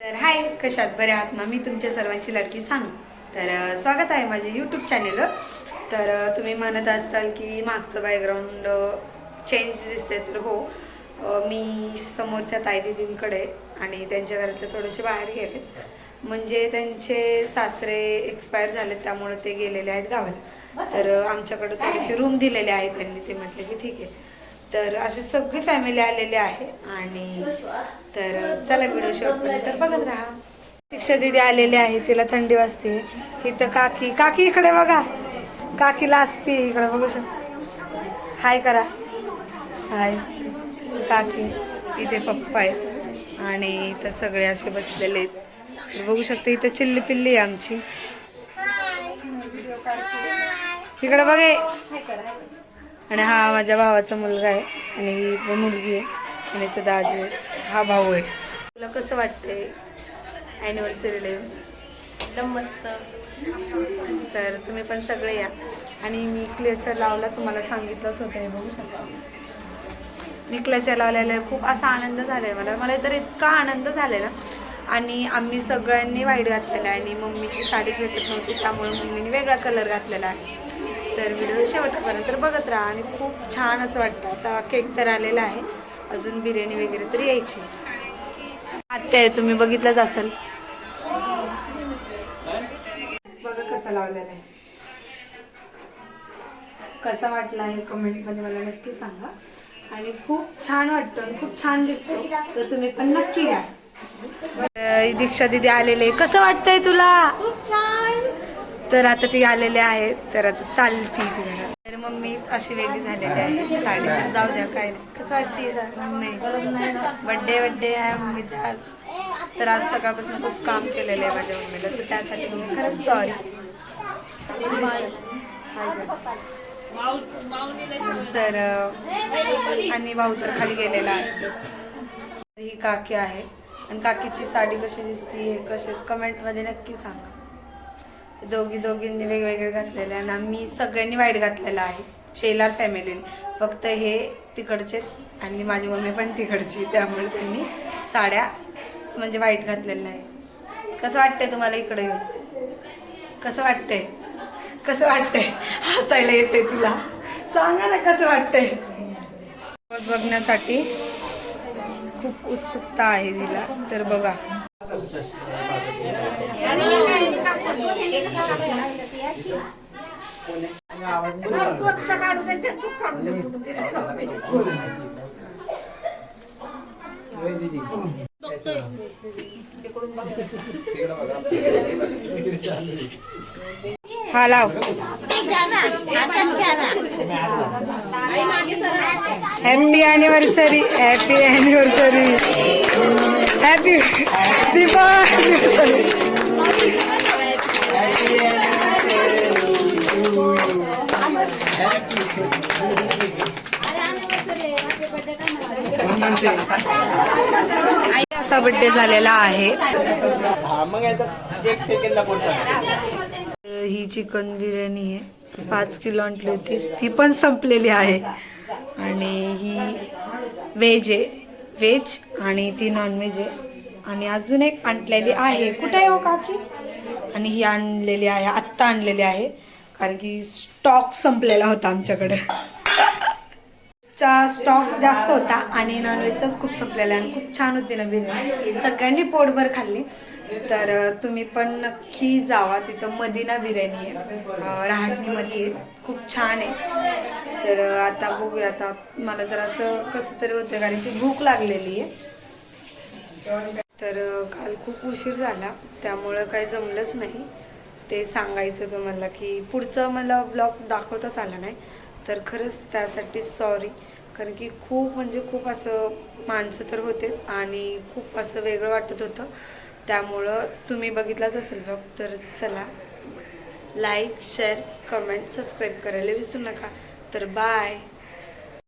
तर हाय, कशात बरे आहात ना? मी तुमच्या सर्वांची लाडकी सानू. तर स्वागत आहे माझे यूट्यूब चॅनेलवर. तर तुम्ही म्हणत असताल की मागचं बॅकग्राऊंड चेंज दिसते. तर हो, मी समोरच्या ताई दीदींकडे आणि त्यांच्या घरातले थोडेसे बाहेर गेले, म्हणजे त्यांचे सासरे एक्सपायर झाले, त्यामुळे ते गेलेले आहेत गावात. तर आमच्याकडे थोडेसे रूम दिलेले आहेत त्यांनी. ते म्हटले की ठीक आहे. तर अशी सगळी फॅमिली आलेली आहे आणि तर चला व्हिडिओ शेवटपर्यंत बघत राहा. दीक्षा दीदी आलेली आहे, तिला थंडी वाजते. इथं काकी इकडे बघा, काकीला असते इकडे बघू शकता. हाय करा, हाय काकी. इथे पप्पा आहेत आणि इथं सगळे असे बसलेले आहेत. बघू शकता इथं चिल्ली पिल्ली आहे आमची. इकडे बघे. आणि हा माझ्या भावाचा मुलगा आहे आणि ही मुलगी आहे आणि इथं दाजी आहे, हा भाऊ आहे. तुला कसं वाटतंय ॲनिव्हर्सरीला येऊन? एकदम मस्त. तर तुम्ही पण सगळे या. आणि मी क्लेचर लावला, तुम्हाला सांगितलंच होतं. हे बघू शकता, मी क्लेचर लावलेला खूप असा आनंद झाला आहे मला तर इतका आनंद झाला ना. आणि आम्ही सगळ्यांनी व्हाईट घातलेला आहे आणि मम्मीची साडीच भेटत नव्हती, त्यामुळे मम्मीने वेगळा कलर घातलेला आहे. तर व्हिडिओ शेवटपर्यंत बघत राहा. आणि खूप छान असं वाटतं. असा केक तर आलेला आहे, अजून बिर्याणी वगैरे तर यायची. आत्या आहे, तुम्ही बघितलंच असेल. बघा कसा लावलेला आहे. कसा वाटला आहे कमेंटमध्ये मला नक्की सांगा. आणि खूप छान वाटतं आणि खूप छान दिसतो, तर तुम्ही पण नक्की घ्या. दीक्षा दीदी आलेले, कसं वाटतंय तुला? खूप छान. तर आता ती आलेले आहेत, तर आता चालती ती घरात. तर मम्मीच अशी वेगळी झालेली आहे साडी. तर जाऊ द्या, काय नाही. कसं वाटते मम्मी? बड्डे आहे मम्मीचा. तर आज सकाळपासून खूप काम केलेलं आहे माझ्या मम्मीला, तर त्यासाठी मम्मी खरंच सॉरी. तर आणि भाऊ तर खाली गेलेला आहे. ही काकी आहे आणि काकीची साडी कशी दिसती हे कसे कमेंटमध्ये नक्की सांगा. दोघींनी वेगवेगळे घातलेले आणि आम्ही सगळ्यांनी वाईट घातलेला आहे, शेलार फॅमिलीने. फक्त हे तिकडचे आणि माझी मम्मी पण तिकडची, त्यामुळे त्यांनी साड्या म्हणजे वाईट घातलेलं आहे. कसं वाटतंय तुम्हाला इकडे येऊन? कसं वाटतंय? हसायला येते तुला? सांगा ना कसं वाटतंय. बघण्यासाठी खूप उत्सुकता आहे तिला. तर बघा, हा लाव. Happy anniversary, happy anniversary, happy Diwali. असा बड्डे झालेला आहे. ही चिकन बिर्याणी आहे, 5 किलो आणली होती, ती पण संपलेली आहे. आणि ही व्हेज आहे, व्हेज, आणि ती नॉनव्हेज आहे. आणि अजून एक आणलेली आहे. कुठे आहे हो काकी? आणि ही आणलेली आहे, आत्ता आणलेली आहे, कारण की स्टॉक संपलेला होता आमच्याकडे. चा स्टॉक जास्त होता आणि नॉनव्हेजचाच खूप संपलेला आहे. आणि खूप छान होती ना बिर्याणी, सगळ्यांनी पोटभर खाल्ली. तर तुम्ही पण नक्की जावा. तिथं मदिना बिर्याणी आहे, रहाटणीमध्ये आहे, खूप छान आहे. तर आता बघूया. आता मला तर असं कसं तरी होतं, कारण की भूक लागलेली आहे. तर काल खूप उशीर झाला, त्यामुळं काही जमलंच नाही ते सांगायचं तुम्हाला, की पुढचं मला ब्लॉग दाखवताच आला नाही. तर खरंच त्यासाठी सॉरी, कारण की खूप म्हणजे खूप असं माणसं तर होतेच आणि खूप असं वेगळं वाटत होतं. त्यामुळं तुम्ही बघितलाच असेल ब्लॉग. तर चला, लाईक, शेअर, कमेंट, सबस्क्राईब करायला विसरू नका. तर बाय.